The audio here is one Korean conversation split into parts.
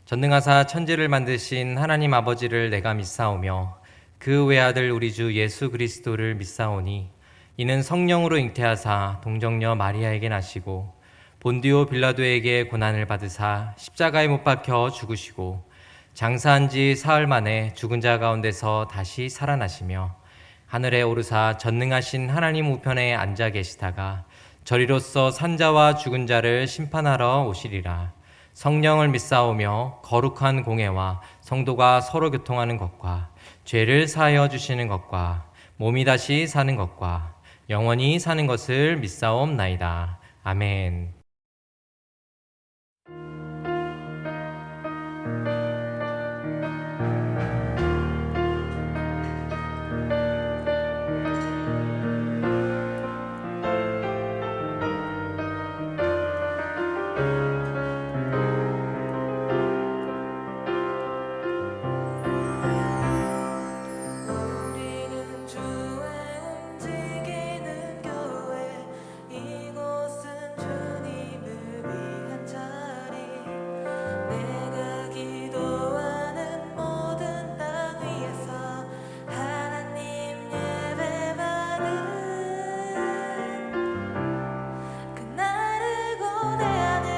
전능하사 천지를 만드신 하나님 아버지를 내가 믿사오며 그 외아들 우리 주 예수 그리스도를 믿사오니 이는 성령으로 잉태하사 동정녀 마리아에게 나시고 본디오 빌라도에게 고난을 받으사 십자가에 못 박혀 죽으시고 장사한 지 사흘 만에 죽은 자 가운데서 다시 살아나시며 하늘에 오르사 전능하신 하나님 우편에 앉아 계시다가 저리로서 산자와 죽은 자를 심판하러 오시리라. 성령을 믿사오며 거룩한 공회와 성도가 서로 교통하는 것과 죄를 사하여 주시는 것과 몸이 다시 사는 것과 영원히 사는 것을 믿사옵나이다. 아멘. 우리는 주의 움직이는 교회, 이곳은 주님을 위한 자리. 내가 기도하는 모든 땅 위에서 하나님 예배받는 그날을 고대하네.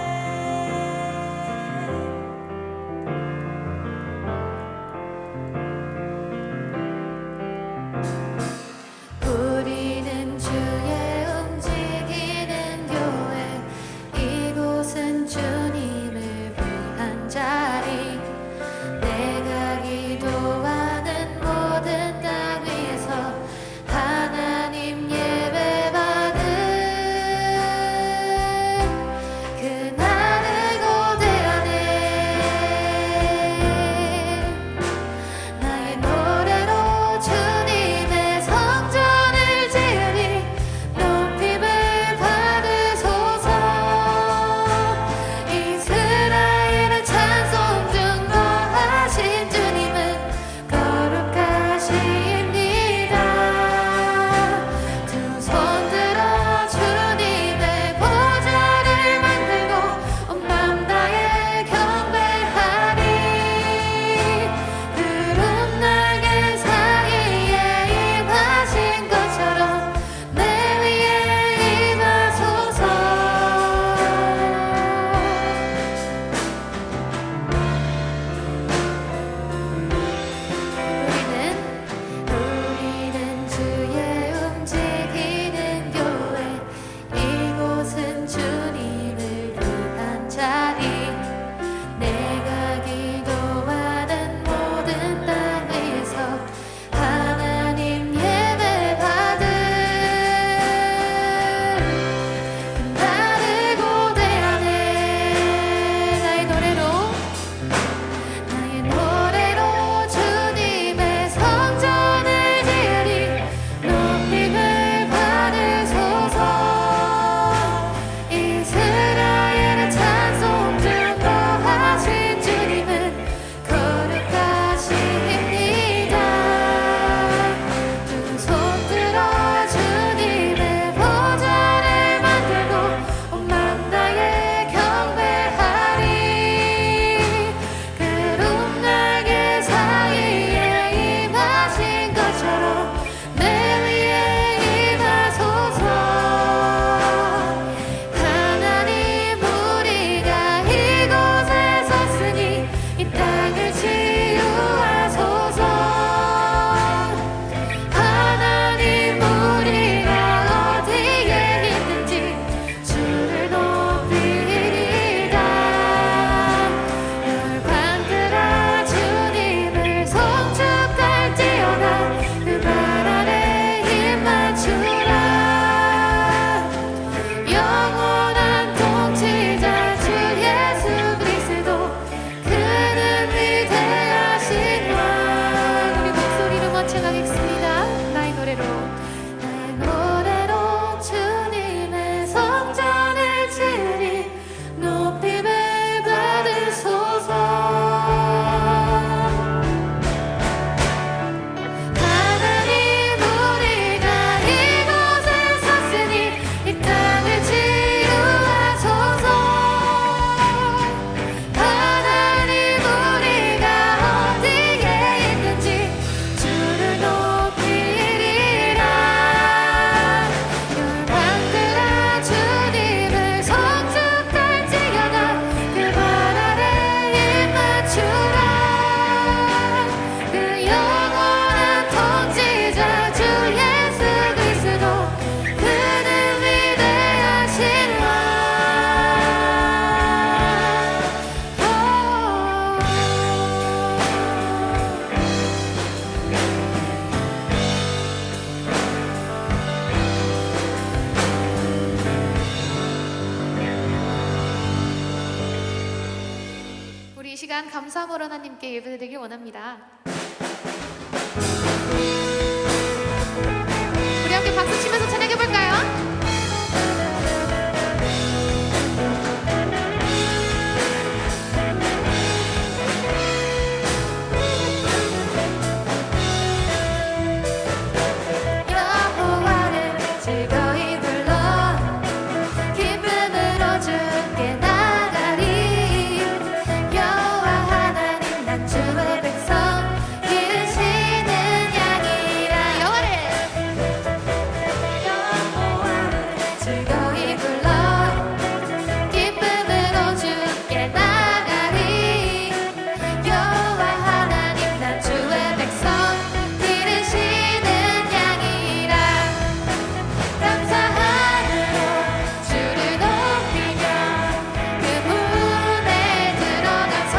우리 이 시간 감사함으로 하나님께 예배드리길 원합니다. 우리 함께 박수 치면서 찬양해볼까요? 여호와를 즐거이 불러 기쁨으로 주께 나가리. 여호와 하나님 난 주의 백성 기르시는 양이라. 여호와를 즐거이 불러 기쁨으로 주께 나가리. 여호와 하나님 난 주의 백성 기르시는 양이라. 감사함으로 주를 높이며 그 문에 들어가서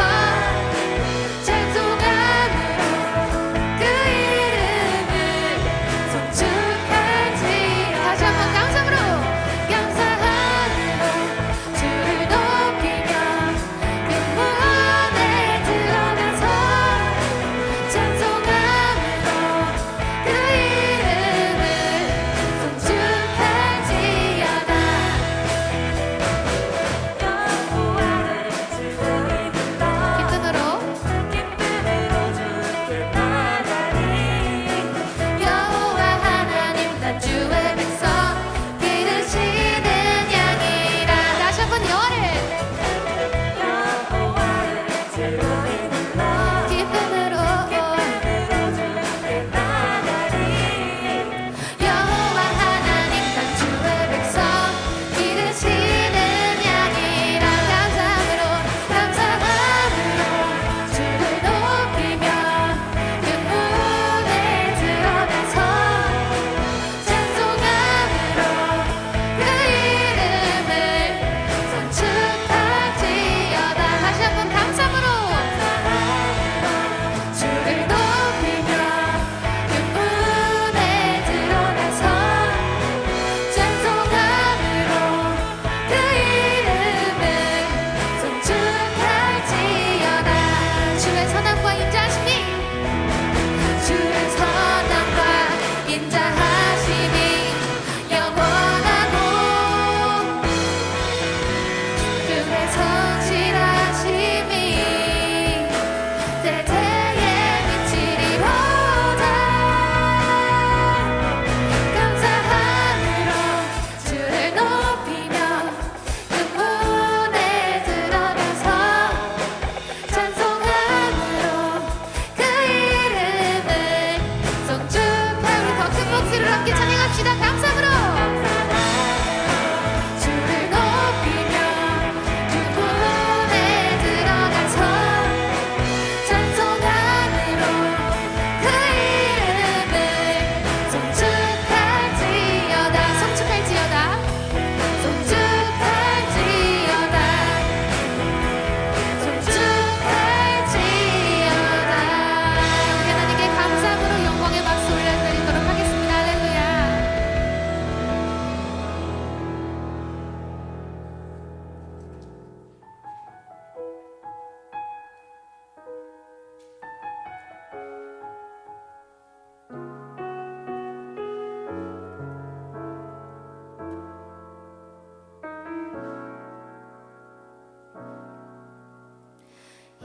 찬송함으로 그 이름을 송축할지. 다시 한번 감사함으로 감사함으로 주를 높이며 그 문에 들어가서 찬송함으로 그 이름을 송축할지어다. 여호와를 즐거이 불러 기쁨으로 기쁨으로 주께 나가리. 여호와 하나님 난 주의 백성 기르시는 양이라. 다시 한번 여호와를 즐거이 불러 기쁨으로 주께 나가리. 여호와 하나님 난 주의 백성 기르시는 양이라. 감사함으로 주를 높이며 그 문에 들어가서 찬송함으로 그 이름을 송축할지어다. 다시 한번 감사함으로 주를 높이며 그 문에 들어가서 찬송함으로 그 이름을 송축할지어다. 주의 선함과 인자하심이 주의 선함과 인자하심이 영원하고 주의 성실하심이 대대에 미치리로다. 감사함으로 주를 높이며 그 문에 들어가서 찬송함으로 그 이름을 송축하리. 더 큰 목소리로 함께 찬양합시다. 감사함으로 주를 높이며 그 문에 들어가서 찬송함으로 그 이름을 송축할지어다. 송축할지어다. 송축할지어다. 송축할지어다. 우리 하나님께 감사함으로 영광의 박수 올려드리도록 하겠습니다. 할렐루야.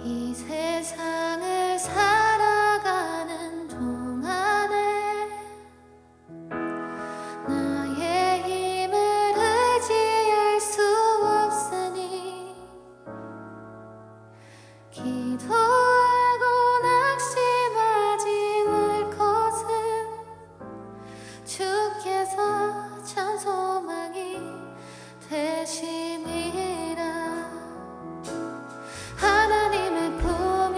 이 세상을 살아가는 동안에 나의 힘을 의지할 수 없으니 기도하고 낙심하지 말 것은 주께서 참 소망이 되심이라. 하나님의 품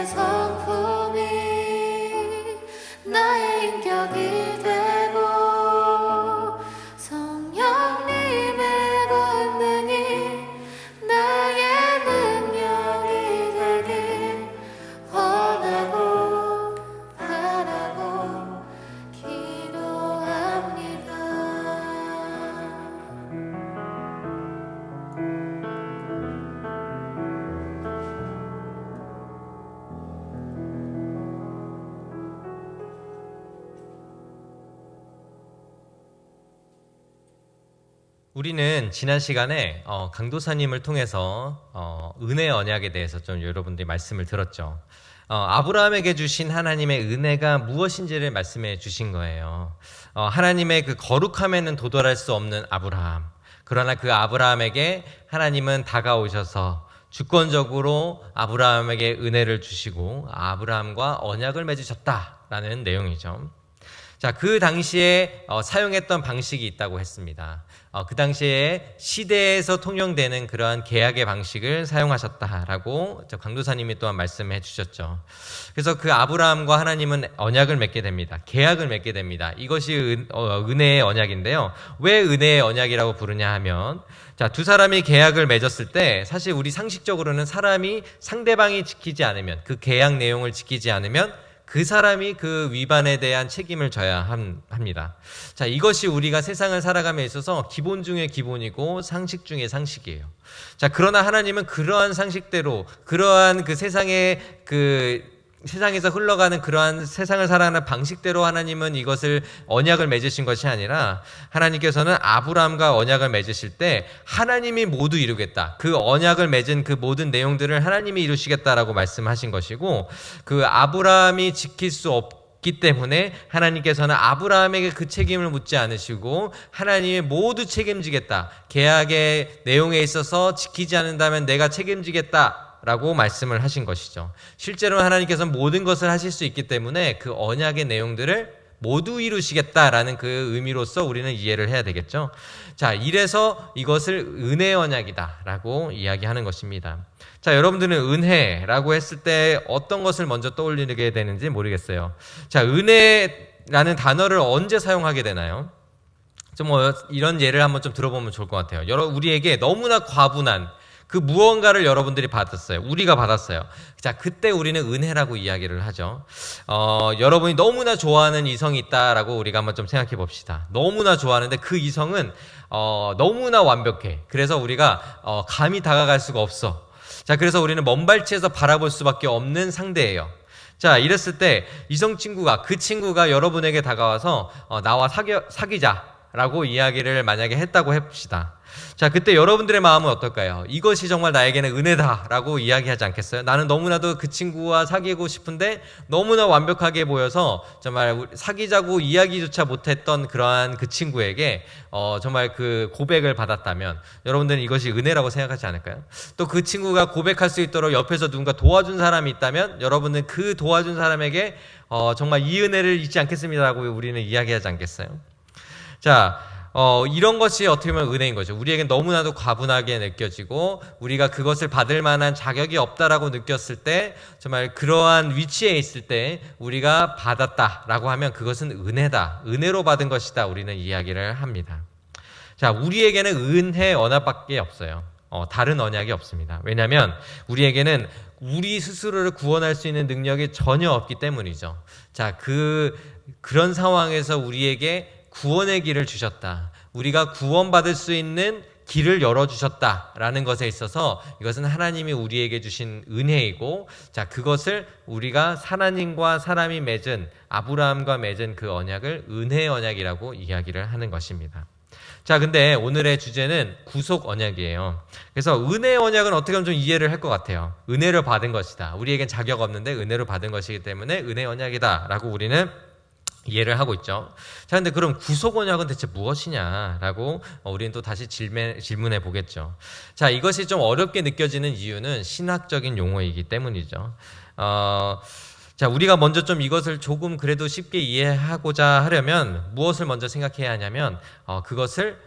나의 성품이 나의 인격이 되고 성령님의 권능이 나의 능력이 되길 원하고 바라고 기도합니다. 우리는 지난 시간에 강도사님을 통해서 은혜 언약에 대해서 좀 여러분들이 말씀을 들었죠. 아브라함에게 주신 하나님의 은혜가 무엇인지를 말씀해 주신 거예요. 하나님의 그 거룩함에는 도달할 수 없는 아브라함. 그러나 그 아브라함에게 하나님은 다가오셔서 주권적으로 아브라함에게 은혜를 주시고 아브라함과 언약을 맺으셨다라는 내용이죠. 자, 그 당시에 사용했던 방식이 있다고 했습니다. 그 당시에 시대에서 통용되는 그러한 계약의 방식을 사용하셨다라고 강도사님이 또한 말씀해 주셨죠. 그래서 그 아브라함과 하나님은 언약을 맺게 됩니다. 계약을 맺게 됩니다. 이것이 은혜의 언약인데요. 왜 은혜의 언약이라고 부르냐 하면, 자, 두 사람이 계약을 맺었을 때 사실 우리 상식적으로는 사람이 상대방이 지키지 않으면, 그 계약 내용을 지키지 않으면 그 사람이 그 위반에 대한 책임을 져야 합니다. 자, 이것이 우리가 세상을 살아감에 있어서 기본 중에 기본이고 상식 중에 상식이에요. 자, 그러나 하나님은 그러한 상식대로, 그러한 그 세상에서 흘러가는 그러한 세상을 살아가는 방식대로 하나님은 이것을 언약을 맺으신 것이 아니라, 하나님께서는 아브라함과 언약을 맺으실 때 하나님이 모두 이루겠다, 그 언약을 맺은 그 모든 내용들을 하나님이 이루시겠다라고 말씀하신 것이고, 그 아브라함이 지킬 수 없기 때문에 하나님께서는 아브라함에게 그 책임을 묻지 않으시고 하나님이 모두 책임지겠다, 계약의 내용에 있어서 지키지 않는다면 내가 책임지겠다 라고 말씀을 하신 것이죠. 실제로 하나님께서는 모든 것을 하실 수 있기 때문에 그 언약의 내용들을 모두 이루시겠다라는 그 의미로서 우리는 이해를 해야 되겠죠. 자, 이래서 이것을 은혜 언약이다라고 이야기하는 것입니다. 자, 여러분들은 은혜라고 했을 때 어떤 것을 먼저 떠올리게 되는지 모르겠어요. 자, 은혜라는 단어를 언제 사용하게 되나요? 좀 이런 예를 한번 좀 들어보면 좋을 것 같아요. 우리에게 너무나 과분한 그 무언가를 여러분들이 받았어요. 우리가 받았어요. 자, 그때 우리는 은혜라고 이야기를 하죠. 여러분이 너무나 좋아하는 이성이 있다라고 우리가 한번 좀 생각해 봅시다. 너무나 좋아하는데 그 이성은 너무나 완벽해. 그래서 우리가 감히 다가갈 수가 없어. 자, 그래서 우리는 먼 발치에서 바라볼 수밖에 없는 상대예요. 자, 이랬을 때 이성 친구가, 그 친구가 여러분에게 다가와서 나와 사귀자라고 이야기를 만약에 했다고 해봅시다. 자, 그때 여러분들의 마음은 어떨까요? 이것이 정말 나에게는 은혜다라고 이야기하지 않겠어요? 나는 너무나도 그 친구와 사귀고 싶은데 너무나 완벽하게 보여서 정말 사귀자고 이야기조차 못했던 그러한 그 친구에게 정말 그 고백을 받았다면 여러분들은 이것이 은혜라고 생각하지 않을까요? 또 그 친구가 고백할 수 있도록 옆에서 누군가 도와준 사람이 있다면 여러분은 그 도와준 사람에게 정말 이 은혜를 잊지 않겠습니다라고 우리는 이야기하지 않겠어요? 자, 이런 것이 어떻게 보면 은혜인 거죠. 우리에겐 너무나도 과분하게 느껴지고 우리가 그것을 받을 만한 자격이 없다라고 느꼈을 때, 정말 그러한 위치에 있을 때 우리가 받았다라고 하면 그것은 은혜다, 은혜로 받은 것이다, 우리는 이야기를 합니다. 자, 우리에게는 은혜 언약밖에 없어요. 다른 언약이 없습니다. 왜냐하면 우리에게는 우리 스스로를 구원할 수 있는 능력이 전혀 없기 때문이죠. 자, 그런 상황에서 우리에게 구원의 길을 주셨다, 우리가 구원받을 수 있는 길을 열어주셨다라는 것에 있어서 이것은 하나님이 우리에게 주신 은혜이고, 자, 그것을 우리가 하나님과 사람이 맺은, 아브라함과 맺은 그 언약을 은혜의 언약이라고 이야기를 하는 것입니다. 자, 근데 오늘의 주제는 구속 언약이에요. 그래서 은혜의 언약은 어떻게 하면 좀 이해를 할 것 같아요. 은혜를 받은 것이다, 우리에겐 자격 없는데 은혜로 받은 것이기 때문에 은혜의 언약이다 라고 우리는 이해를 하고 있죠. 자, 근데 그럼 구속 언약은 대체 무엇이냐라고 우리는 또 다시 질문해 보겠죠. 자, 이것이 좀 어렵게 느껴지는 이유는 신학적인 용어이기 때문이죠. 자, 우리가 먼저 좀 이것을 조금 그래도 쉽게 이해하고자 하려면 무엇을 먼저 생각해야 하냐면 그것을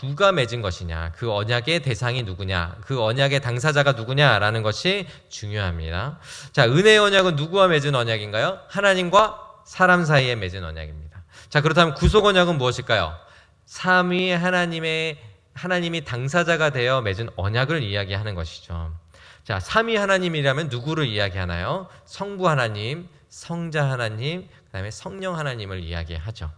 누가 맺은 것이냐, 그 언약의 대상이 누구냐, 그 언약의 당사자가 누구냐라는 것이 중요합니다. 자, 은혜의 언약은 누구와 맺은 언약인가요? 하나님과 사람 사이에 맺은 언약입니다. 자, 그렇다면 구속 언약은 무엇일까요? 삼위 하나님이 당사자가 되어 맺은 언약을 이야기하는 것이죠. 자, 삼위 하나님이라면 누구를 이야기하나요? 성부 하나님, 성자 하나님, 그다음에 성령 하나님을 이야기하죠.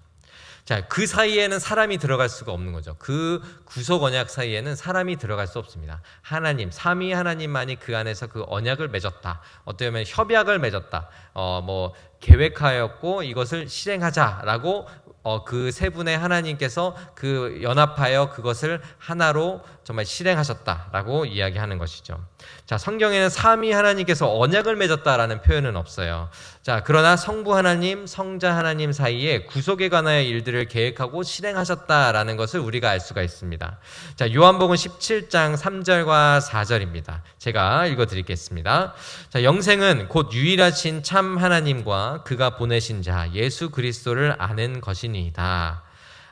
자, 그 사이에는 사람이 들어갈 수가 없는 거죠. 그 구속 언약 사이에는 사람이 들어갈 수 없습니다. 하나님, 삼위 하나님만이 그 안에서 그 언약을 맺었다. 어떻게 보면 협약을 맺었다. 계획하였고 이것을 실행하자라고 그 세 분의 하나님께서 그 연합하여 그것을 하나로 정말 실행하셨다라고 이야기하는 것이죠. 자, 성경에는 삼위 하나님께서 언약을 맺었다라는 표현은 없어요. 자, 그러나 성부 하나님, 성자 하나님 사이에 구속에 관하여 일들을 계획하고 실행하셨다라는 것을 우리가 알 수가 있습니다. 자, 요한복음 17장 3절과 4절입니다. 제가 읽어드리겠습니다. 자, 영생은 곧 유일하신 참 하나님과 그가 보내신 자 예수 그리스도를 아는 것이니이다.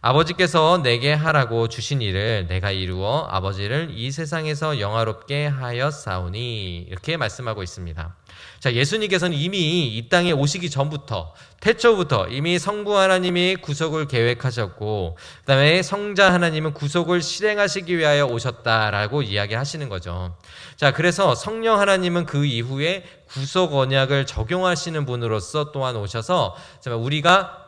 아버지께서 내게 하라고 주신 일을 내가 이루어 아버지를 이 세상에서 영화롭게 하였사오니, 이렇게 말씀하고 있습니다. 자, 예수님께서는 이미 이 땅에 오시기 전부터, 태초부터 이미 성부 하나님이 구속을 계획하셨고, 그 다음에 성자 하나님은 구속을 실행하시기 위하여 오셨다라고 이야기하시는 거죠. 자, 그래서 성령 하나님은 그 이후에 구속 언약을 적용하시는 분으로서 또한 오셔서 우리가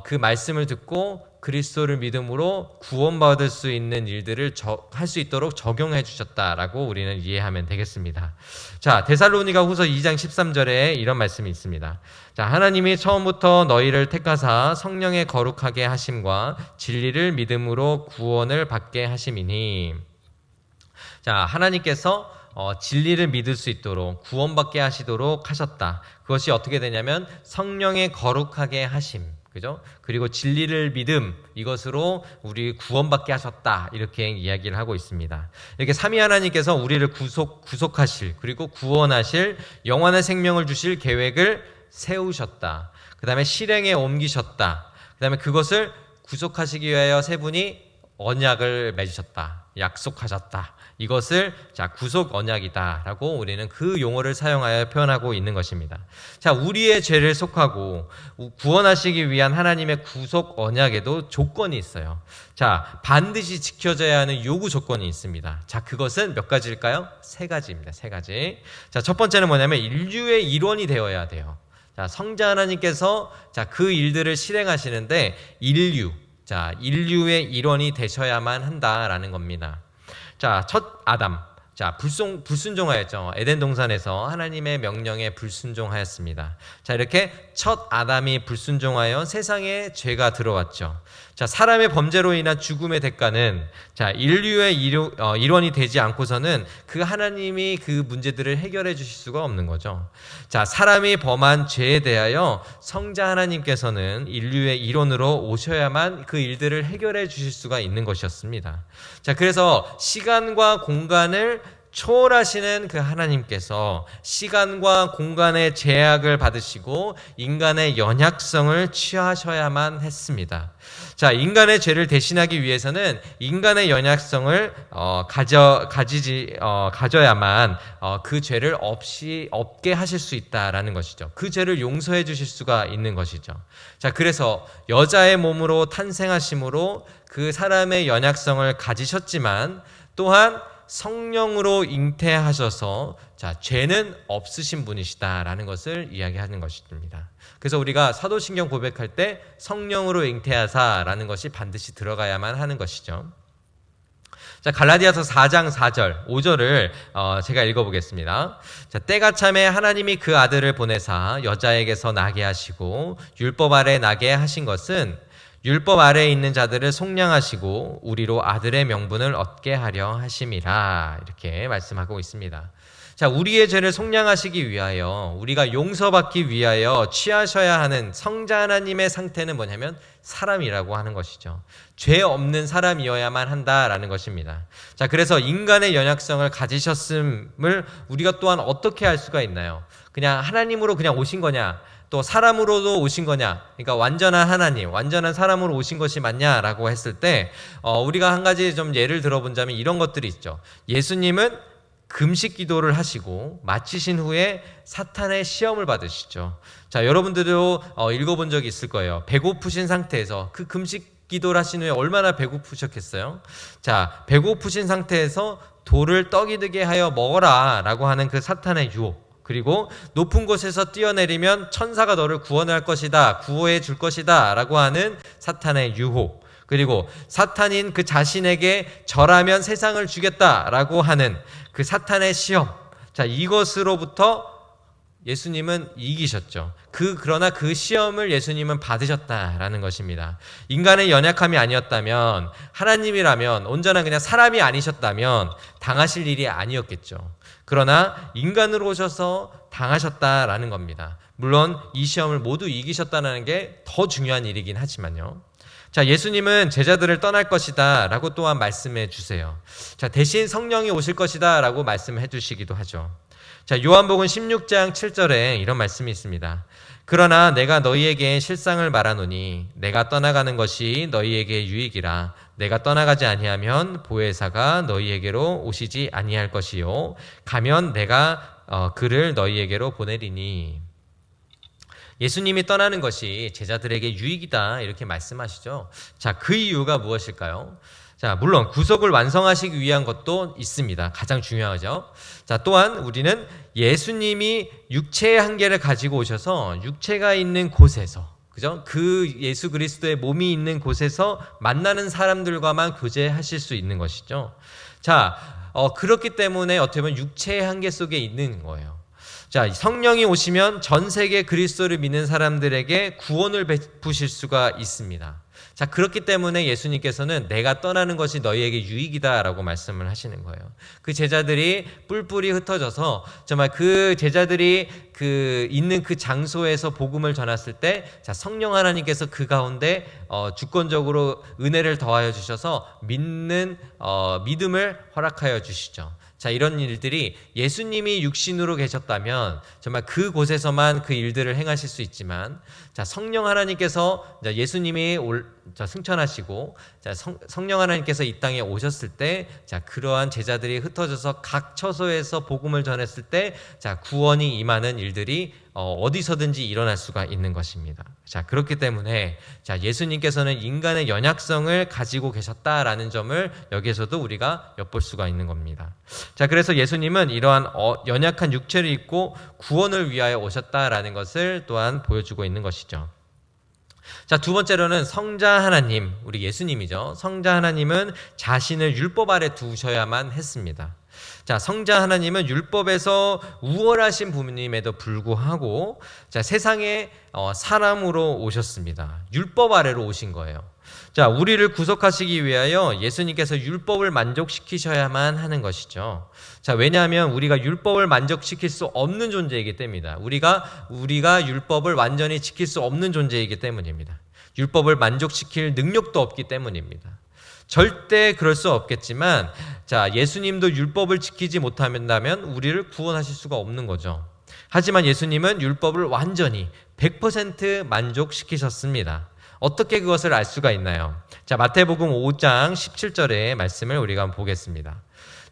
그 말씀을 듣고 그리스도를 믿음으로 구원받을 수 있는 일들을 할 수 있도록 적용해 주셨다라고 우리는 이해하면 되겠습니다. 자, 데살로니가 후서 2장 13절에 이런 말씀이 있습니다. 자, 하나님이 처음부터 너희를 택하사 성령에 거룩하게 하심과 진리를 믿음으로 구원을 받게 하심이니. 자, 하나님께서 진리를 믿을 수 있도록 구원받게 하시도록 하셨다. 그것이 어떻게 되냐면 성령에 거룩하게 하심, 그죠? 그리고 진리를 믿음, 이것으로 우리 구원받게 하셨다, 이렇게 이야기를 하고 있습니다. 이렇게 삼위 하나님께서 우리를 구속하실, 그리고 구원하실, 영원한 생명을 주실 계획을 세우셨다. 그 다음에 실행에 옮기셨다. 그 다음에 그것을 구속하시기 위하여 세 분이 언약을 맺으셨다, 약속하셨다. 이것을 구속 언약이다라고 우리는 그 용어를 사용하여 표현하고 있는 것입니다. 자, 우리의 죄를 속하고 구원하시기 위한 하나님의 구속 언약에도 조건이 있어요. 자, 반드시 지켜져야 하는 요구 조건이 있습니다. 자, 그것은 몇 가지일까요? 세 가지입니다. 세 가지. 자, 첫 번째는 뭐냐면 인류의 일원이 되어야 돼요. 자, 성자 하나님께서 그 일들을 실행하시는데 인류의 일원이 되셔야만 한다라는 겁니다. 자, 첫 아담. 자, 불순종하였죠. 에덴 동산에서 하나님의 명령에 불순종하였습니다. 자, 이렇게 첫 아담이 불순종하여 세상에 죄가 들어왔죠. 자, 사람의 범죄로 인한 죽음의 대가는 인류의 일원이 되지 않고서는 그 하나님이 그 문제들을 해결해 주실 수가 없는 거죠. 자, 사람이 범한 죄에 대하여 성자 하나님께서는 인류의 일원으로 오셔야만 그 일들을 해결해 주실 수가 있는 것이었습니다. 자, 그래서 시간과 공간을 초월하시는 그 하나님께서 시간과 공간의 제약을 받으시고 인간의 연약성을 취하셔야만 했습니다. 자, 인간의 죄를 대신하기 위해서는 인간의 연약성을 가져야만 그 죄를 없게 하실 수 있다라는 것이죠. 그 죄를 용서해 주실 수가 있는 것이죠. 자, 그래서 여자의 몸으로 탄생하심으로 그 사람의 연약성을 가지셨지만 또한 성령으로 잉태하셔서 죄는 없으신 분이시다라는 것을 이야기하는 것입니다. 그래서 우리가 사도신경 고백할 때 성령으로 잉태하사라는 것이 반드시 들어가야만 하는 것이죠. 자, 갈라디아서 4장 4절, 5절을 제가 읽어보겠습니다. 자, 때가 참에 하나님이 그 아들을 보내사 여자에게서 나게 하시고 율법 아래 나게 하신 것은 율법 아래에 있는 자들을 속량하시고 우리로 아들의 명분을 얻게 하려 하심이라, 이렇게 말씀하고 있습니다. 자, 우리의 죄를 속량하시기 위하여, 우리가 용서받기 위하여 취하셔야 하는 성자 하나님의 상태는 뭐냐면 사람이라고 하는 것이죠. 죄 없는 사람이어야만 한다라는 것입니다. 자, 그래서 인간의 연약성을 가지셨음을 우리가 또한 어떻게 알 수가 있나요? 그냥 하나님으로 그냥 오신 거냐? 또 사람으로도 오신 거냐? 그러니까 완전한 하나님, 완전한 사람으로 오신 것이 맞냐라고 했을 때 우리가 한 가지 좀 예를 들어본다면 이런 것들이 있죠. 예수님은 금식 기도를 하시고 마치신 후에 사탄의 시험을 받으시죠. 자, 여러분들도 읽어본 적이 있을 거예요. 배고프신 상태에서 그 금식 기도를 하신 후에 얼마나 배고프셨겠어요? 자, 배고프신 상태에서 돌을 떡이 되게 하여 먹어라 라고 하는 그 사탄의 유혹, 그리고 높은 곳에서 뛰어내리면 천사가 너를 구원할 것이다, 구호해 줄 것이다 라고 하는 사탄의 유혹, 그리고 사탄인 그 자신에게 절하면 세상을 주겠다라고 하는 그 사탄의 시험. 자, 이것으로부터 예수님은 이기셨죠. 그러나 그 시험을 예수님은 받으셨다라는 것입니다. 인간의 연약함이 아니었다면, 하나님이라면, 온전한 그냥 사람이 아니셨다면 당하실 일이 아니었겠죠. 그러나 인간으로 오셔서 당하셨다라는 겁니다. 물론 이 시험을 모두 이기셨다는 게 더 중요한 일이긴 하지만요. 자, 예수님은 제자들을 떠날 것이다 라고 또한 말씀해 주세요. 자, 대신 성령이 오실 것이다 라고 말씀해 주시기도 하죠. 자, 요한복음 16장 7절에 이런 말씀이 있습니다. 그러나 내가 너희에게 실상을 말하노니 내가 떠나가는 것이 너희에게 유익이라. 내가 떠나가지 아니하면 보혜사가 너희에게로 오시지 아니할 것이요 가면 내가 그를 너희에게로 보내리니. 예수님이 떠나는 것이 제자들에게 유익이다 이렇게 말씀하시죠. 자, 그 이유가 무엇일까요? 자, 물론 구속을 완성하시기 위한 것도 있습니다. 가장 중요하죠. 자, 또한 우리는 예수님이 육체의 한계를 가지고 오셔서 육체가 있는 곳에서, 그죠? 그 예수 그리스도의 몸이 있는 곳에서 만나는 사람들과만 교제하실 수 있는 것이죠. 자, 그렇기 때문에 어떻게 보면 육체의 한계 속에 있는 거예요. 자, 성령이 오시면 전 세계 그리스도를 믿는 사람들에게 구원을 베푸실 수가 있습니다. 자, 그렇기 때문에 예수님께서는 내가 떠나는 것이 너희에게 유익이다라고 말씀을 하시는 거예요. 그 제자들이 뿔뿔이 흩어져서 정말 그 제자들이 있는 그 장소에서 복음을 전했을 때, 자, 성령 하나님께서 그 가운데 주권적으로 은혜를 더하여 주셔서 믿음을 허락하여 주시죠. 자, 이런 일들이 예수님이 육신으로 계셨다면 정말 그곳에서만 그 일들을 행하실 수 있지만, 자, 성령 하나님께서 예수님이 승천하시고, 자, 성령 하나님께서 이 땅에 오셨을 때, 자, 그러한 제자들이 흩어져서 각 처소에서 복음을 전했을 때, 자, 구원이 임하는 일들이 어디서든지 일어날 수가 있는 것입니다. 자, 그렇기 때문에 자, 예수님께서는 인간의 연약성을 가지고 계셨다라는 점을 여기에서도 우리가 엿볼 수가 있는 겁니다. 자, 그래서 예수님은 이러한 연약한 육체를 입고 구원을 위하여 오셨다라는 것을 또한 보여주고 있는 것이죠. 자, 두 번째로는 성자 하나님, 우리 예수님이죠. 성자 하나님은 자신을 율법 아래 두셔야만 했습니다. 자, 성자 하나님은 율법에서 우월하신 분임에도 불구하고, 자, 세상에 사람으로 오셨습니다. 율법 아래로 오신 거예요. 자, 우리를 구속하시기 위하여 예수님께서 율법을 만족시키셔야만 하는 것이죠. 자, 왜냐하면 우리가 율법을 만족시킬 수 없는 존재이기 때문이다. 우리가 율법을 완전히 지킬 수 없는 존재이기 때문입니다. 율법을 만족시킬 능력도 없기 때문입니다. 절대 그럴 수 없겠지만, 자, 예수님도 율법을 지키지 못한다면 우리를 구원하실 수가 없는 거죠. 하지만 예수님은 율법을 완전히 100% 만족시키셨습니다. 어떻게 그것을 알 수가 있나요? 자, 마태복음 5장 17절의 말씀을 우리가 한번 보겠습니다.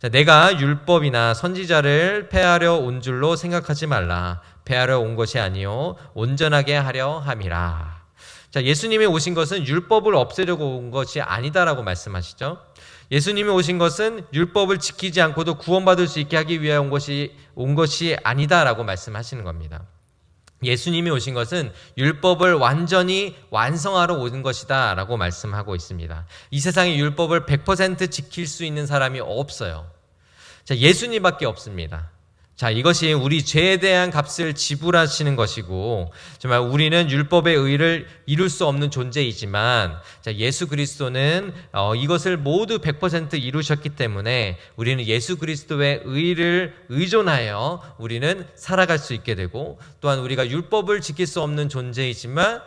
자, 내가 율법이나 선지자를 폐하려 온 줄로 생각하지 말라. 폐하려 온 것이 아니요 온전하게 하려 함이라. 자, 예수님이 오신 것은 율법을 없애려고 온 것이 아니다라고 말씀하시죠. 예수님이 오신 것은 율법을 지키지 않고도 구원받을 수 있게 하기 위해 온 것이 아니다라고 말씀하시는 겁니다. 예수님이 오신 것은 율법을 완전히 완성하러 오는 것이다 라고 말씀하고 있습니다. 이 세상에 율법을 100% 지킬 수 있는 사람이 없어요. 자, 예수님밖에 없습니다. 자, 이것이 우리 죄에 대한 값을 지불하시는 것이고, 정말 우리는 율법의 의를 이룰 수 없는 존재이지만, 자, 예수 그리스도는 이것을 모두 100% 이루셨기 때문에 우리는 예수 그리스도의 의를 의존하여 우리는 살아갈 수 있게 되고, 또한 우리가 율법을 지킬 수 없는 존재이지만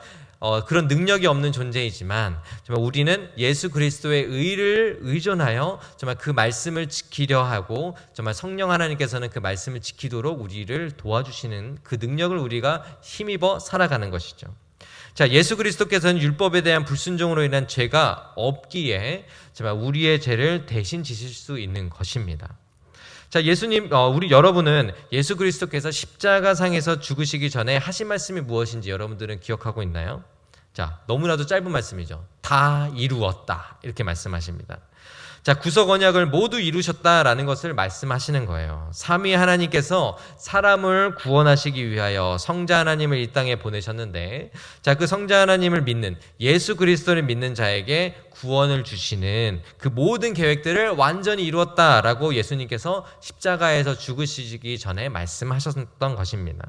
그런 능력이 없는 존재이지만 정말 우리는 예수 그리스도의 의를 의존하여 정말 그 말씀을 지키려 하고 정말 성령 하나님께서는 그 말씀을 지키도록 우리를 도와주시는 그 능력을 우리가 힘입어 살아가는 것이죠. 자, 예수 그리스도께서는 율법에 대한 불순종으로 인한 죄가 없기에 정말 우리의 죄를 대신 지실 수 있는 것입니다. 자, 예수님, 우리 여러분은 예수 그리스도께서 십자가상에서 죽으시기 전에 하신 말씀이 무엇인지 여러분들은 기억하고 있나요? 자, 너무나도 짧은 말씀이죠. 다 이루었다. 이렇게 말씀하십니다. 자, 구속 언약을 모두 이루셨다라는 것을 말씀하시는 거예요. 삼위 하나님께서 사람을 구원하시기 위하여 성자 하나님을 이 땅에 보내셨는데, 자, 그 성자 하나님을 믿는 예수 그리스도를 믿는 자에게 구원을 주시는 그 모든 계획들을 완전히 이루었다라고 예수님께서 십자가에서 죽으시기 전에 말씀하셨던 것입니다.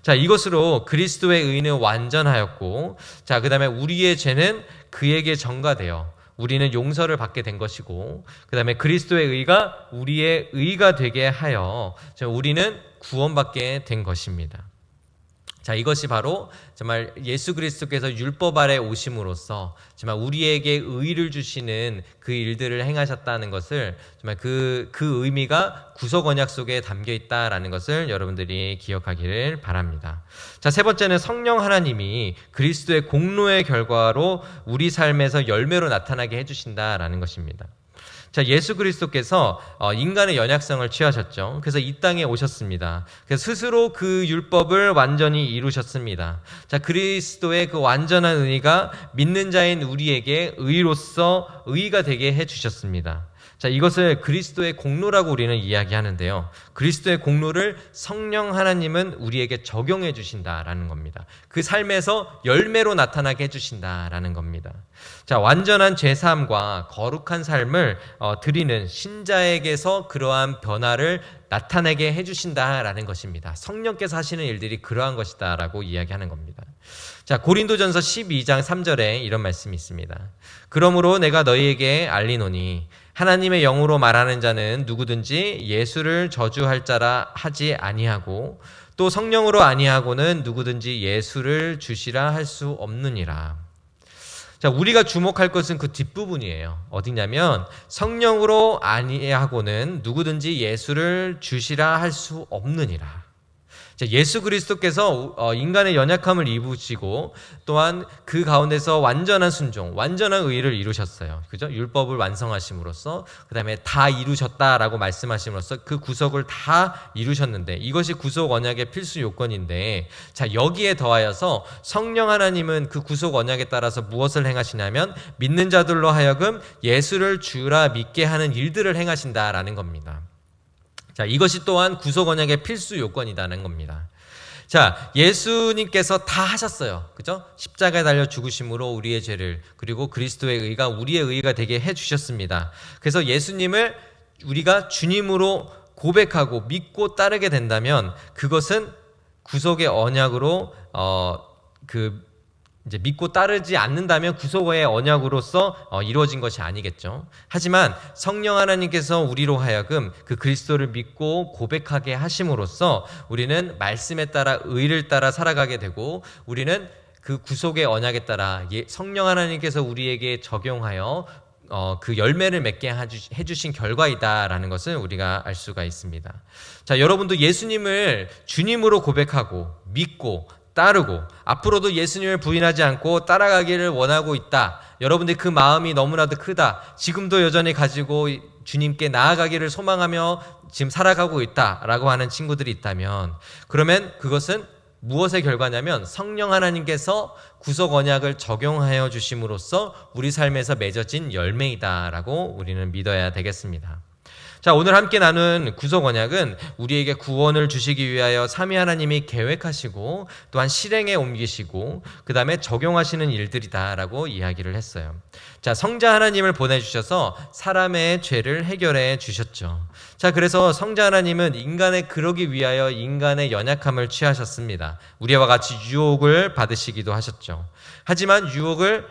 자, 이것으로 그리스도의 의는 완전하였고, 자, 그 다음에 우리의 죄는 그에게 전가되어 우리는 용서를 받게 된 것이고, 그 다음에 그리스도의 의가 우리의 의가 되게 하여 우리는 구원받게 된 것입니다. 자, 이것이 바로 정말 예수 그리스도께서 율법 아래 오심으로써 정말 우리에게 의를 주시는 그 일들을 행하셨다는 것을 정말 그 의미가 구속 언약 속에 담겨 있다라는 것을 여러분들이 기억하기를 바랍니다. 자, 세 번째는 성령 하나님이 그리스도의 공로의 결과로 우리 삶에서 열매로 나타나게 해주신다라는 것입니다. 자, 예수 그리스도께서 인간의 연약성을 취하셨죠. 그래서 이 땅에 오셨습니다. 그래서 스스로 그 율법을 완전히 이루셨습니다. 자, 그리스도의 그 완전한 의가 믿는 자인 우리에게 의로서 의가 되게 해주셨습니다. 자, 이것을 그리스도의 공로라고 우리는 이야기하는데요. 그리스도의 공로를 성령 하나님은 우리에게 적용해 주신다라는 겁니다. 그 삶에서 열매로 나타나게 해주신다라는 겁니다. 자, 완전한 죄사함과 거룩한 삶을 드리는 신자에게서 그러한 변화를 나타내게 해주신다라는 것입니다. 성령께서 하시는 일들이 그러한 것이다라고 이야기하는 겁니다. 자, 고린도전서 12장 3절에 이런 말씀이 있습니다. 그러므로 내가 너희에게 알리노니 하나님의 영으로 말하는 자는 누구든지 예수를 저주할 자라 하지 아니하고 또 성령으로 아니하고는 누구든지 예수를 주시라 할 수 없느니라. 자, 우리가 주목할 것은 그 뒷부분이에요. 어디냐면 성령으로 아니하고는 누구든지 예수를 주시라 할 수 없느니라. 예수 그리스도께서 인간의 연약함을 입으시고 또한 그 가운데서 완전한 순종, 완전한 의를 이루셨어요. 그죠? 율법을 완성하심으로써 그 다음에 다 이루셨다라고 말씀하심으로써 그 구속을 다 이루셨는데 이것이 구속 언약의 필수 요건인데, 자, 여기에 더하여서 성령 하나님은 그 구속 언약에 따라서 무엇을 행하시냐면 믿는 자들로 하여금 예수를 주라 믿게 하는 일들을 행하신다라는 겁니다. 자, 이것이 또한 구속 언약의 필수 요건이라는 겁니다. 자, 예수님께서 다 하셨어요. 그죠? 십자가에 달려 죽으심으로 우리의 죄를, 그리고 그리스도의 의가 우리의 의가 되게 해 주셨습니다. 그래서 예수님을 우리가 주님으로 고백하고 믿고 따르게 된다면 그것은 구속의 언약으로 이제 믿고 따르지 않는다면 구속의 언약으로서 이루어진 것이 아니겠죠. 하지만 성령 하나님께서 우리로 하여금 그 그리스도를 믿고 고백하게 하심으로써 우리는 말씀에 따라 의를 따라 살아가게 되고 우리는 그 구속의 언약에 따라 성령 하나님께서 우리에게 적용하여 그 열매를 맺게 해주신 결과이다라는 것을 우리가 알 수가 있습니다. 자, 여러분도 예수님을 주님으로 고백하고 믿고 따르고 앞으로도 예수님을 부인하지 않고 따라가기를 원하고 있다. 여러분들 그 마음이 너무나도 크다. 지금도 여전히 가지고 주님께 나아가기를 소망하며 지금 살아가고 있다라고 하는 친구들이 있다면, 그러면 그것은 무엇의 결과냐면 성령 하나님께서 구속 언약을 적용하여 주심으로써 우리 삶에서 맺어진 열매이다라고 우리는 믿어야 되겠습니다. 자, 오늘 함께 나눈 구속 언약은 우리에게 구원을 주시기 위하여 삼위 하나님이 계획하시고 또한 실행에 옮기시고 그 다음에 적용하시는 일들이다라고 이야기를 했어요. 자, 성자 하나님을 보내주셔서 사람의 죄를 해결해 주셨죠. 자, 그래서 성자 하나님은 인간의 그러기 위하여 인간의 연약함을 취하셨습니다. 우리와 같이 유혹을 받으시기도 하셨죠. 하지만 유혹을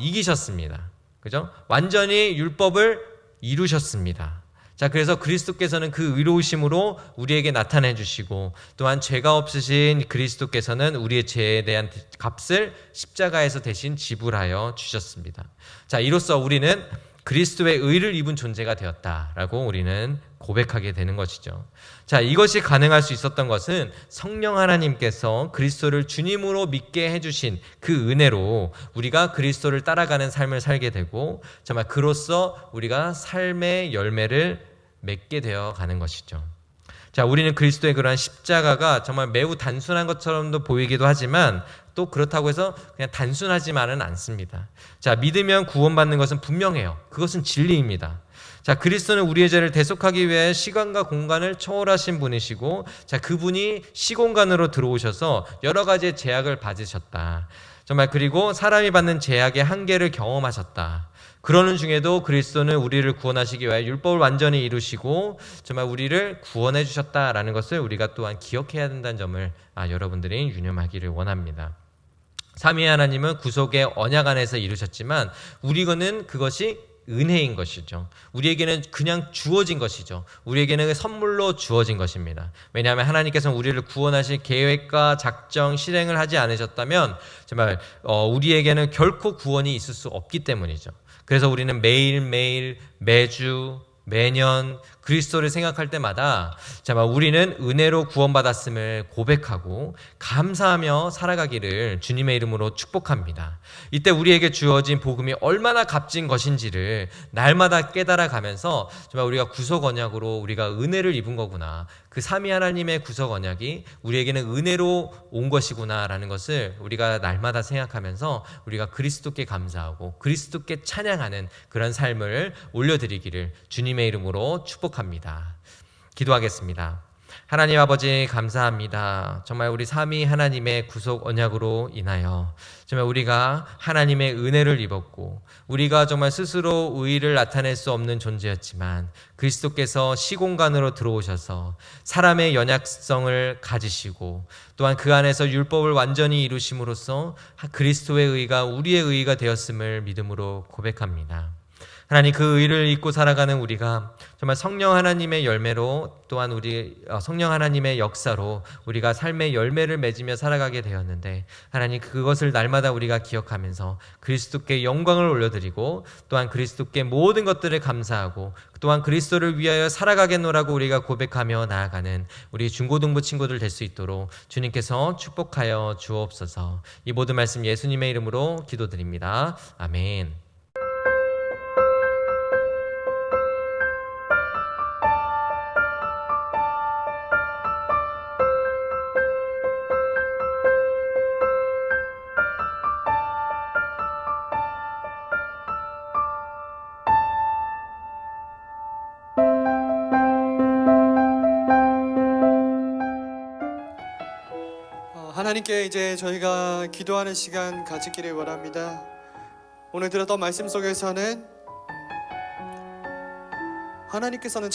이기셨습니다. 그죠? 완전히 율법을 이루셨습니다. 자, 그래서 그리스도께서는 그 의로우심으로 우리에게 나타내 주시고, 또한 죄가 없으신 그리스도께서는 우리의 죄에 대한 값을 십자가에서 대신 지불하여 주셨습니다. 자, 이로써 우리는 그리스도의 의를 입은 존재가 되었다라고 우리는 고백하게 되는 것이죠. 자, 이것이 가능할 수 있었던 것은 성령 하나님께서 그리스도를 주님으로 믿게 해주신 그 은혜로 우리가 그리스도를 따라가는 삶을 살게 되고, 정말 그로써 우리가 삶의 열매를 맺게 되어 가는 것이죠. 자, 우리는 그리스도의 그러한 십자가가 정말 매우 단순한 것처럼도 보이기도 하지만 또 그렇다고 해서 그냥 단순하지만은 않습니다. 자, 믿으면 구원받는 것은 분명해요. 그것은 진리입니다. 자, 그리스도는 우리의 죄를 대속하기 위해 시간과 공간을 초월하신 분이시고, 자, 그분이 시공간으로 들어오셔서 여러 가지의 제약을 받으셨다. 정말 그리고 사람이 받는 제약의 한계를 경험하셨다. 그러는 중에도 그리스도는 우리를 구원하시기 위해 율법을 완전히 이루시고 정말 우리를 구원해 주셨다라는 것을 우리가 또한 기억해야 된다는 점을 여러분들이 유념하기를 원합니다. 삼위 하나님은 구속의 언약 안에서 이루셨지만 우리는 그것이 은혜인 것이죠. 우리에게는 그냥 주어진 것이죠. 우리에게는 선물로 주어진 것입니다. 왜냐하면 하나님께서는 우리를 구원하실 계획과 작정, 실행을 하지 않으셨다면 정말 우리에게는 결코 구원이 있을 수 없기 때문이죠. 그래서 우리는 매일매일, 매주, 매년 그리스도를 생각할 때마다 정말 우리는 은혜로 구원받았음을 고백하고 감사하며 살아가기를 주님의 이름으로 축복합니다. 이때 우리에게 주어진 복음이 얼마나 값진 것인지를 날마다 깨달아가면서 정말 우리가 구속 언약으로 우리가 은혜를 입은 거구나, 그 삼위 하나님의 구속 언약이 우리에게는 은혜로 온 것이구나라는 것을 우리가 날마다 생각하면서 우리가 그리스도께 감사하고 그리스도께 찬양하는 그런 삶을 올려드리기를 주님의 이름으로 축복합니다. 기도하겠습니다. 하나님 아버지 감사합니다. 정말 우리 삼위 하나님의 구속 언약으로 인하여 정말 우리가 하나님의 은혜를 입었고 우리가 정말 스스로 의의를 나타낼 수 없는 존재였지만 그리스도께서 시공간으로 들어오셔서 사람의 연약성을 가지시고 또한 그 안에서 율법을 완전히 이루심으로써 그리스도의 의의가 우리의 의의가 되었음을 믿음으로 고백합니다. 하나님, 그 의를 잊고 살아가는 우리가 정말 성령 하나님의 열매로 또한 성령 하나님의 역사로 우리가 삶의 열매를 맺으며 살아가게 되었는데 하나님, 그것을 날마다 우리가 기억하면서 그리스도께 영광을 올려드리고 또한 그리스도께 모든 것들을 감사하고 또한 그리스도를 위하여 살아가겠노라고 우리가 고백하며 나아가는 우리 중고등부 친구들 될 수 있도록 주님께서 축복하여 주옵소서. 이 모든 말씀 예수님의 이름으로 기도드립니다. 아멘. 하나님께 이제 저희가 기도하는 시간 가지기를 원합니다. 오늘 들었던 말씀 속에서는 하나님께서는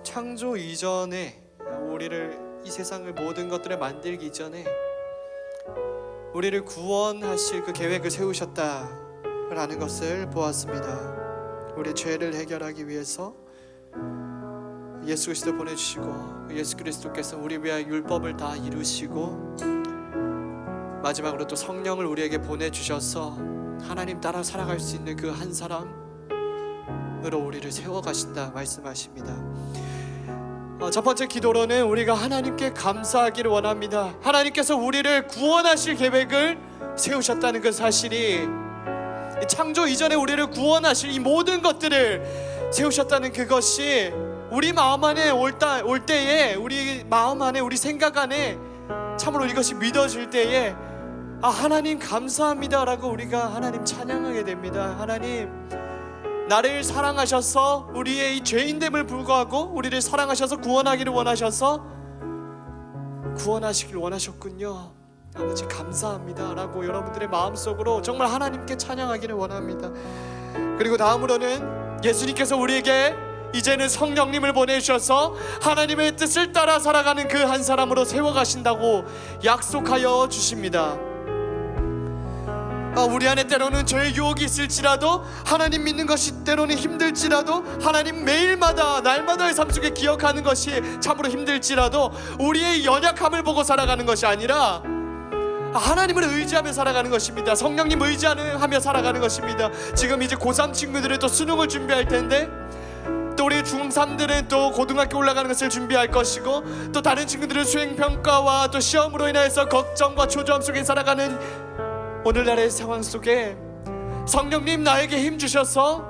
창조 이전에 우리를 이 세상을 모든 것들을 만들기 이전에 우리를 구원하실 그 계획을 세우셨다라는 것을 보았습니다. 우리의 죄를 해결하기 위해서 예수 그리스도 보내주시고 예수 그리스도께서 우리 위하여 율법을 다 이루시고 마지막으로 또 성령을 우리에게 보내주셔서 하나님 따라 살아갈 수 있는 그 한 사람으로 우리를 세워가신다 말씀하십니다. 첫 번째 기도로는 우리가 하나님께 감사하기를 원합니다. 하나님께서 우리를 구원하실 계획을 세우셨다는 그 사실이, 창조 이전에 우리를 구원하실 이 모든 것들을 세우셨다는 그것이 우리 마음 안에 올 때에, 우리 마음 안에, 우리 생각 안에 참으로 이것이 믿어질 때에 하나님 감사합니다 라고 우리가 하나님 찬양하게 됩니다. 하나님, 나를 사랑하셔서 우리의 이 죄인됨을 불구하고 우리를 사랑하셔서 구원하기를 원하셔서 구원하시길 원하셨군요. 아버지 감사합니다 라고 여러분들의 마음속으로 정말 하나님께 찬양하기를 원합니다. 그리고 다음으로는 예수님께서 우리에게 이제는 성령님을 보내주셔서 하나님의 뜻을 따라 살아가는 그 한 사람으로 세워가신다고 약속하여 주십니다. 우리 안에 때로는 죄의 유혹이 있을지라도, 하나님 믿는 것이 때로는 힘들지라도, 하나님 매일마다 날마다의 삶 속에 기억하는 것이 참으로 힘들지라도 우리의 연약함을 보고 살아가는 것이 아니라 하나님을 의지하며 살아가는 것입니다. 성령님 의지하며 살아가는 것입니다. 지금 이제 고3 친구들은 또 수능을 준비할 텐데, 또 우리 중3들은 또 고등학교 올라가는 것을 준비할 것이고, 또 다른 친구들은 수행평가와 또 시험으로 인해서 걱정과 초조함 속에 살아가는 오늘날의 상황 속에 성령님 나에게 힘 주셔서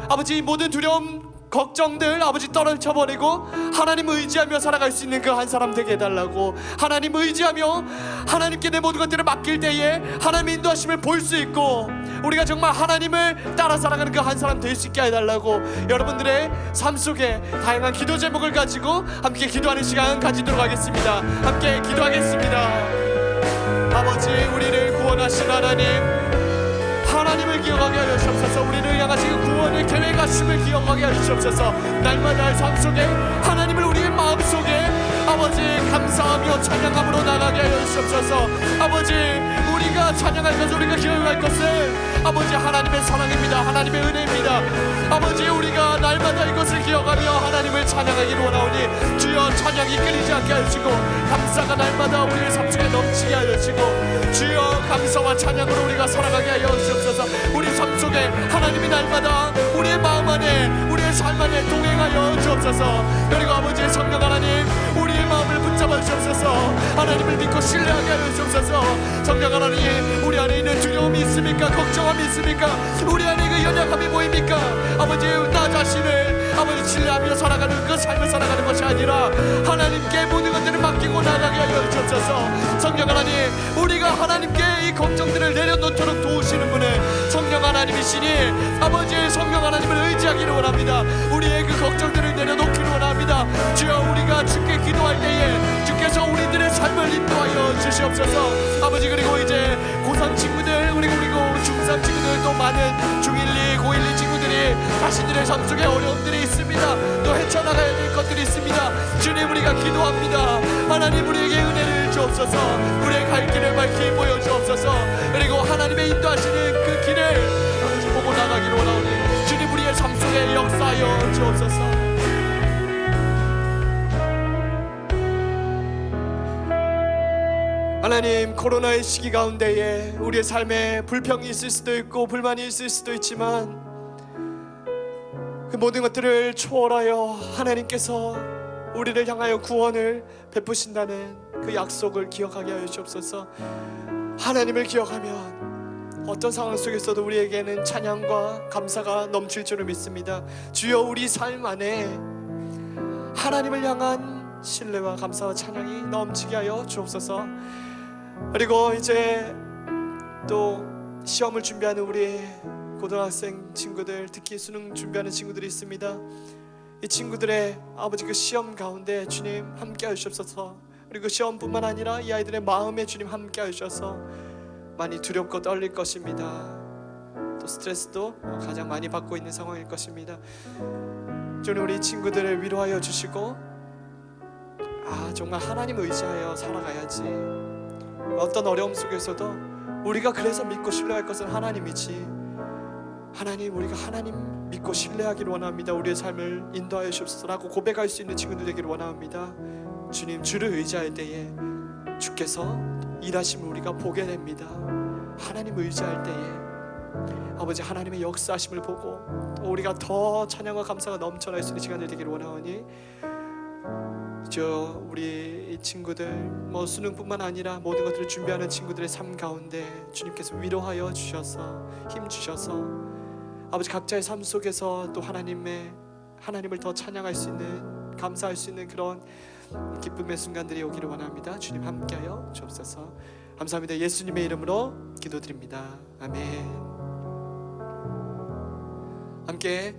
아버지 이 모든 두려움 걱정들 아버지 떨어져버리고 하나님 의지하며 살아갈 수 있는 그 한 사람 되게 해달라고, 하나님 의지하며 하나님께 내 모든 것들을 맡길 때에 하나님의 인도하심을 볼 수 있고 우리가 정말 하나님을 따라 살아가는 그 한 사람 될 수 있게 해달라고, 여러분들의 삶 속에 다양한 기도 제목을 가지고 함께 기도하는 시간 가지도록 하겠습니다. 함께 기도하겠습니다. 아버지, 우리를 구원하신 하나님을 기억하게 하여 주옵소서. 우리를 향하신 그 구원의 계획하심을 기억하게 하여 주옵소서. 날마다의 삶 속에 하나님을 우리의 마음속에 아버지 감사하며 찬양함으로 나가게 하여 주옵소서. 아버지, 우리가 찬양할 것, 우리가 기억할 것은 아버지 하나님의 사랑입니다. 하나님의 은혜입니다. 아버지, 우리가 날마다 이것을 기억하며 하나님을 찬양하기를 원하오니 주여 찬양이 끊이지 않게 하시고 감사가 날마다 우리의 삶 속에 넘치게 하여 주시고, 주여 감사와 찬양으로 우리가 살아가게 하여 주옵소서. 우리 삶 속에 하나님이 날마다 우리의 마음 안에 우리의 삶 안에 동행하여 주옵소서. 그리고 아버지의 성령 하나님, 우리의 마음을 붙잡아 주옵소서. 하나님을 믿고 신뢰하게 하여 주옵소서. 성령 하나님, 우리 안에 있는 두려움이 있습니까? 걱정함이 있습니까? 우리 안에 그 연약함이 보입니까? 아버지, 나 자신을 아버지 신뢰하며 살아가는 그 삶을 살아가는 것이 아니라 하나님께 모든 것들을 맡기고 나가게 하여 주옵소서. 성령 하나님, 우리가 하나님께 이 걱정들을 내려놓도록 도우시는 분은 성령 하나님이시니 아버지의 성령 하나님을 의지하기를 원합니다. 우리의 그 걱정들을 내려놓기를 원합니다. 주여, 우리가 주께 기도할 때에 주께서 우리들의 삶을 인도하여 주시옵소서. 아버지, 그리고 이제 고3 친구들 그리고 중3 친구들, 또 많은 중1, 2, 고1, 2 친구들이 자신들의 삶 속에 어려움들이 있습니다. 또 헤쳐나가야 될 것들이 있습니다. 주님, 우리가 기도합니다. 하나님, 우리에게 은혜를 주옵소서. 우리의 갈 길을 밝히 보여주옵소서. 그리고 하나님의 인도하시는 그 길을 보고 나가기를 원하오니 주님, 우리의 삶 속에 역사하여 주옵소서. 하나님, 코로나의 시기 가운데에 우리의 삶에 불평이 있을 수도 있고 불만이 있을 수도 있지만 그 모든 것들을 초월하여 하나님께서 우리를 향하여 구원을 베푸신다는 그 약속을 기억하게 하여 주옵소서. 하나님을 기억하면 어떤 상황 속에서도 우리에게는 찬양과 감사가 넘칠 줄을 믿습니다. 주여, 우리 삶 안에 하나님을 향한 신뢰와 감사와 찬양이 넘치게 하여 주옵소서. 그리고 이제 또 시험을 준비하는 우리 고등학생 친구들, 특히 수능 준비하는 친구들이 있습니다. 이 친구들의 아버지 그 시험 가운데 주님 함께 하시옵소서. 그리고 시험뿐만 아니라 이 아이들의 마음에 주님 함께 하셔서 많이 두렵고 떨릴 것입니다. 또 스트레스도 가장 많이 받고 있는 상황일 것입니다. 주님, 우리 친구들을 위로하여 주시고 정말 하나님 의지하여 살아가야지. 어떤 어려움 속에서도 우리가 그래서 믿고 신뢰할 것은 하나님이지. 하나님, 우리가 하나님 믿고 신뢰하기를 원합니다. 우리의 삶을 인도하여 주옵소서라고 고백할 수 있는 친구들 되기를 원합니다. 주님, 주를 의지할 때에 주께서 일하심을 우리가 보게 됩니다. 하나님 의지할 때에 아버지 하나님의 역사하심을 보고 또 우리가 더 찬양과 감사가 넘쳐날 수 있는 시간이 되기를 원하오니 우리 이 친구들 수능뿐만 아니라 모든 것들을 준비하는 친구들의 삶 가운데 주님께서 위로하여 주셔서 힘 주셔서 아버지 각자의 삶 속에서 또 하나님을 더 찬양할 수 있는, 감사할 수 있는 그런 기쁨의 순간들이 오기를 원합니다. 주님 함께하여 주옵소서. 감사합니다. 예수님의 이름으로 기도드립니다. 아멘. 함께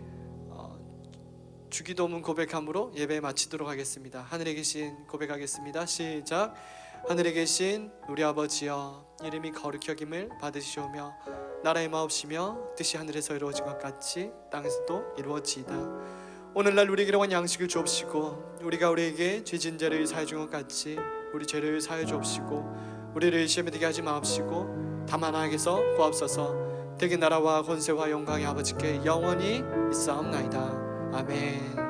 주기도문 고백함으로 예배 마치도록 하겠습니다. 하늘에 계신 고백하겠습니다. 시작. 하늘에 계신 우리 아버지여, 이름이 거룩히 여김을 받으시오며 나라의 마옵시며 뜻이 하늘에서 이루어진 것 같이 땅에서도 이루어지이다. 오늘날 우리에게 일용할 양식을 주옵시고 우리가 우리에게 죄진 자를 사해 준 것 같이 우리 죄를 사해 주옵시고 우리를 시험에 들게 하지 마옵시고 다만 하나님께서 구하옵소서. 되게 나라와 권세와 영광의 아버지께 영원히 있사옵나이다. 아멘.